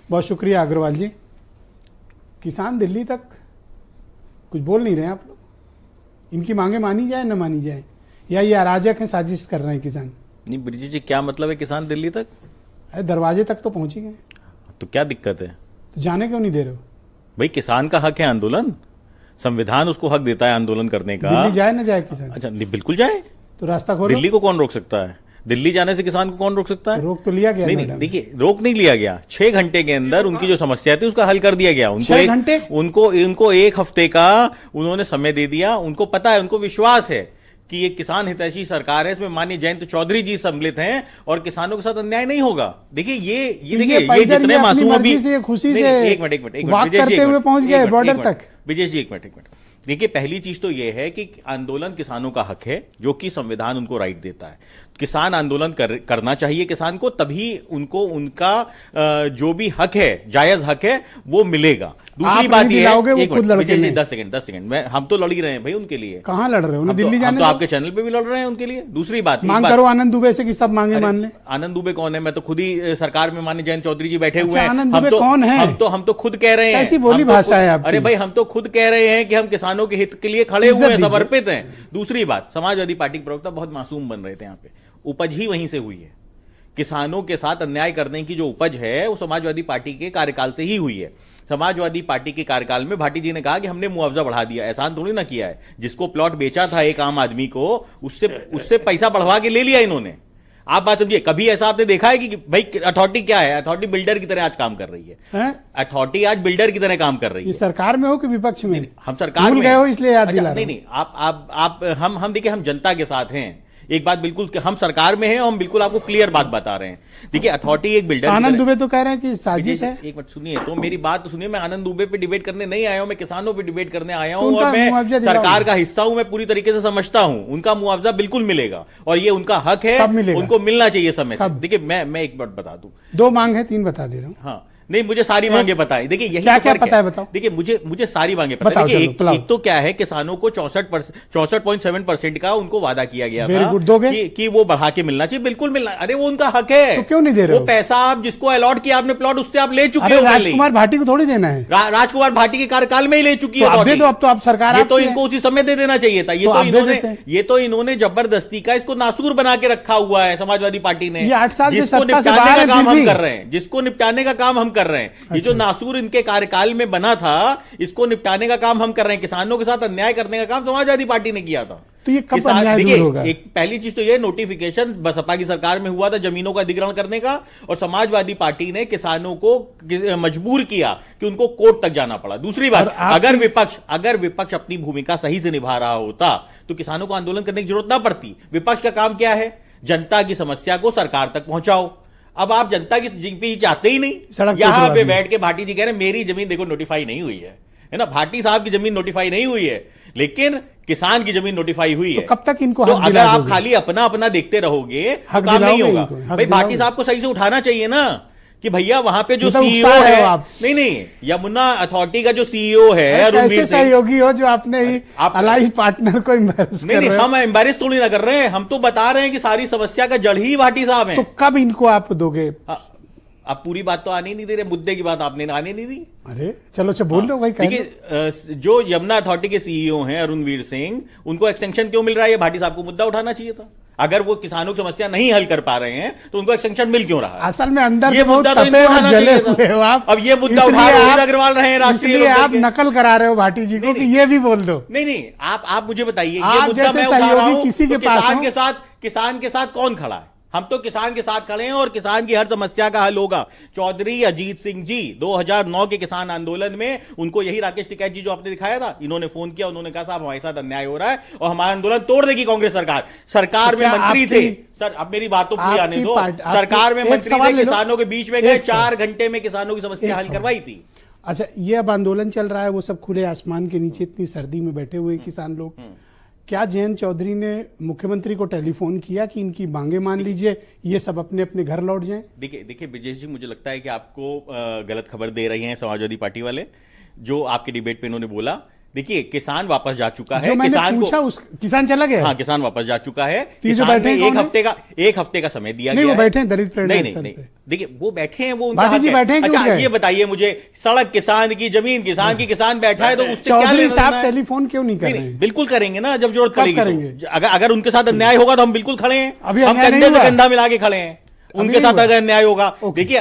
बहुत शुक्रिया अग्रवाल जी। किसान दिल्ली तक कुछ बोल नहीं रहे हैं आप लोग, इनकी मांगे मानी जाए न मानी जाए, या ये अराजक है, साजिश कर रहे हैं किसान? नहीं ब्रिजेश जी, क्या मतलब है किसान दिल्ली तक? अरे दरवाजे तक तो पहुंच ही गए, तो क्या दिक्कत है? तो जाने क्यों नहीं दे रहे हो? भाई किसान का हक है आंदोलन, संविधान उसको हक देता है आंदोलन करने का। दिल्ली जाए ना जाए किसान? अच्छा बिल्कुल जाए, तो रास्ता खोलो। दिल्ली को कौन रोक सकता है? दिल्ली जाने से किसान को कौन रोक सकता है? रोक तो लिया गया। नहीं नहीं, देखिए रोक नहीं लिया गया, 6 घंटे के अंदर उनकी जो समस्या थी उसका हल कर दिया गया। उनको 6 घंटे? उनको 1 हफ्ते का उन्होंने समय दे दिया। उनको पता है, उनको विश्वास है कि ये किसान हितैषी सरकार है, इसमें माननीय जयंत चौधरी जी सम्मिलित हैं और किसानों के साथ अन्याय नहीं होगा। देखिए ये देखिए ये जितने मासूम अभी खुशी से एक मिनट वॉक करते हुए पहुंच गए बॉर्डर तक। विजय जी एक मिनट देखिए, पहली चीज तो यह है कि आंदोलन किसानों का हक है, जो कि संविधान उनको राइट देता है। किसान आंदोलन करना चाहिए किसान को, तभी उनको उनका जो भी हक है, जायज हक है, वो मिलेगा। दूसरी बात ये है, 10 सेकंड हम तो लड़ ही रहे हैं भाई उनके लिए। कहां लड़ रहे हो? दिल्ली जाने तो आपके चैनल पे भी लड़ रहे हैं उनके लिए। दूसरी बात, मांग करो आनंद दुबे से कि सब मांगे मान ले। आनंद दुबे कौन है? मैं तो खुद ही सरकार में माननीय जयंत चौधरी जी बैठे हुए हैं। आनंद दुबे कौन है? हम तो खुद कह रहे हैं, ऐसी बोली भाषा है आपकी। अरे भाई हम तो खुद कह रहे हैं कि हम किसानों के हित के लिए खड़े हुए हैं, समर्पित हैं। दूसरी बात, समाजवादी पार्टी के प्रवक्ता बहुत मासूम बन रहे थे यहाँ पे, उपज ही वहीं से हुई है। किसानों के साथ अन्याय करने की जो उपज है वो समाजवादी पार्टी के कार्यकाल से ही हुई है। समाजवादी पार्टी के कार्यकाल में भाटी जी ने कहा कि हमने मुआवजा बढ़ा दिया, एहसान थोड़ी ना किया है। जिसको प्लॉट बेचा था एक आम आदमी को, उससे पैसा बढ़वा के ले लिया इन्होंने। आप बात समझिए, कभी ऐसा आपने देखा है कि भाई अथॉरिटी क्या है? अथॉरिटी बिल्डर की तरह आज काम कर रही है। अथॉरिटी आज बिल्डर की तरह काम कर रही है। ये सरकार में हो कि विपक्ष में? हम सरकार में गए हो इसलिए याद दिला रहा हूं। नहीं आप हम देखिए, हम जनता के साथ हैं। एक बात बिल्कुल, हम सरकार में हैं और हम बिल्कुल आपको क्लियर बात बता रहे हैं। देखिए अथॉरिटी एक बिल्डर। आनंद दुबे तो कह रहे हैं कि साजिश है। एक मिनट सुनिए, तो मेरी बात तो सुनिए। मैं आनंद दुबे पे डिबेट करने नहीं आया हूं, मैं किसानों पे डिबेट करने आया हूं। और मैं सरकार का हिस्सा हूं, मैं पूरी तरीके से समझता हूं। उनका मुआवजा बिल्कुल मिलेगा और ये उनका हक है, उनको मिलना चाहिए समय से। देखिए मैं एक बात बता दूं, 2 मांग है, 3 बता दे रहा हूं। हाँ नहीं, मुझे सारी मांगे बताएं। देखिए यही क्या पता है, बताओ। देखिए मुझे सारी मांगे पता है। देखिए एक तो क्या है, किसानों को 64.7% का उनको वादा किया गया था कि वो बढ़ा के मिलना चाहिए। बिल्कुल मिलना, अरे वो उनका हक है। तो क्यों नहीं दे रहे? वो पैसा आप जिसको अलॉट किया आपने प्लॉट, उससे आप ले चुके हो। राजकुमार भाटी को थोड़ी देना है। राजकुमार भाटी के कार्यकाल में ही ले चुकी है। अब तो आप सरकार, तो इनको उसी समय दे देना चाहिए था। ये तो इन्होंने जबरदस्ती का इसको नासूर बना के रखा हुआ है समाजवादी पार्टी ने। 8 साल से जिसको निपटाने का काम हम कर रहे हैं, जिसको निपटाने का काम हम कर रहे हैं। ये जो नासूर इनके कार्यकाल में बना था, इसको निपटाने का काम हम कर रहे हैं। किसानों के साथ अन्याय करने का काम समाजवादी पार्टी ने किया था। तो ये कब अन्याय दूर होगा? एक पहली चीज तो ये नोटिफिकेशन बसपा की सरकार में हुआ था जमीनों का अधिग्रहण करने का, और समाजवादी पार्टी ने किसानों को मजबूर किया कि उनको कोर्ट तक जाना पड़ा। दूसरी बात, अगर विपक्ष अपनी भूमिका सही से निभा रहा होता तो किसानों को आंदोलन करने की जरूरत ना पड़ती। विपक्ष का काम क्या है? जनता की समस्या को सरकार तक पहुंचाओ। अब आप जनता की जीपी चाहते ही नहीं। यहां पे बैठ के भाटी जी कह रहे हैं मेरी जमीन देखो नोटिफाई नहीं हुई है ना। भाटी साहब की जमीन नोटिफाई नहीं हुई है, लेकिन किसान की जमीन नोटिफाई हुई है। तो कब तक इनको हक दिलाओगे? अगर आप खाली अपना देखते रहोगे तो काम नहीं होगा। भाई भाटी साहब को सही से उठाना चाहिए ना कि भैया वहां पे जो सीईओ है, नहीं यमुना अथॉरिटी का जो सीईओ है, कैसे सहयोगी हो जो आपने अलाइज पार्टनर को एम्बैरेस कर रहे हैं? हम एम्बैरेस थोड़ी ना कर रहे हैं, हम तो बता रहे हैं कि सारी समस्या का जड़ ही भाटी साहब है। तो कब इनको आप दोगे? आप पूरी बात तो आने नहीं दे रहे, मुद्दे की बात आपने आने नहीं दी। अरे चलो बोल लो भाई। देखिए जो यमुना अथॉरिटी के सीईओ हैं अरुणवीर सिंह, उनको एक्सटेंशन क्यों मिल रहा है? ये भाटी साहब को मुद्दा उठाना चाहिए था। अगर वो किसानों की समस्या नहीं हल कर पा रहे हैं तो उनको एक्सटेंशन मिल क्यों रहा है? असल में अंदर से बहुत तपे और जले हुए हो आप। अब ये मुद्दा उठा अग्रवाल रहे हैं राष्ट्रीय, इसलिए आप नकल करा रहे हो भाटी जी को कि ये भी बोल दो। नहीं आप मुझे बताइए, ये मुद्दा मैं उठा रहा हूं, किसी के पास किसान के साथ कौन खड़ा है? हम तो किसान के साथ खड़े हैं और किसान की हर समस्या का हल होगा। चौधरी अजीत सिंह जी 2009 के किसान आंदोलन में, उनको यही राकेश टिकैत जी जो आपने दिखाया था, इन्होंने फोन किया, उन्होंने कहा साहब हमारे साथ अन्याय हो रहा है और हमारा आंदोलन तोड़ देगी कांग्रेस सरकार में मंत्री थे। सर अब मेरी बात तो पूरी आने दो। सरकार में मंत्री थे, किसानों के बीच में गए, 4 घंटे में किसानों की समस्या हल करवाई थी। अच्छा, ये अब आंदोलन चल रहा है, वो सब खुले आसमान के नीचे इतनी सर्दी में बैठे हुए किसान लोग, क्या जयंत चौधरी ने मुख्यमंत्री को टेलीफोन किया कि इनकी मांगे मान लीजिए, ये सब अपने अपने घर लौट जाएं? देखिए ब्रिजेश जी, मुझे लगता है कि आपको गलत खबर दे रही हैं समाजवादी पार्टी वाले। जो आपके डिबेट पे इन्होंने बोला, देखिए किसान वापस जा चुका है, जो मैंने किसान पूछा उस किसान चला गया है? हाँ, किसान वापस जा चुका है। तो ये जो किसान बैठे ने हैं कौन है? एक हफ्ते का समय दिया नहीं, गया वो है। बैठे हैं दलित प्रेरणा नहीं स्तर नहीं पे। देखिए वो बैठे हैं, वो उनका भाटी हक जी है। बैठे हैं क्यों अच्छा गए? ये बताइए मुझे, सड़क किसान की, जमीन किसान की, किसान बैठा है तो उससे क्या चौधरी लेना साहब देना है? टेलीफोन क्यों नहीं कर रहे हैं? बिल्कुल करेंगे ना, जब जरूरत कब पड़ेगी करेंगे? तो। अगर उनके साथ अन्याय होगा तो हम बिल्कुल खड़े हैं, अभी हम अन्याय नहीं कंधे से हुआ। कंधा मिला के खड़े हैं अभी उनके नहीं साथ हुआ। अगर अन्याय होगा। ओके। देखिए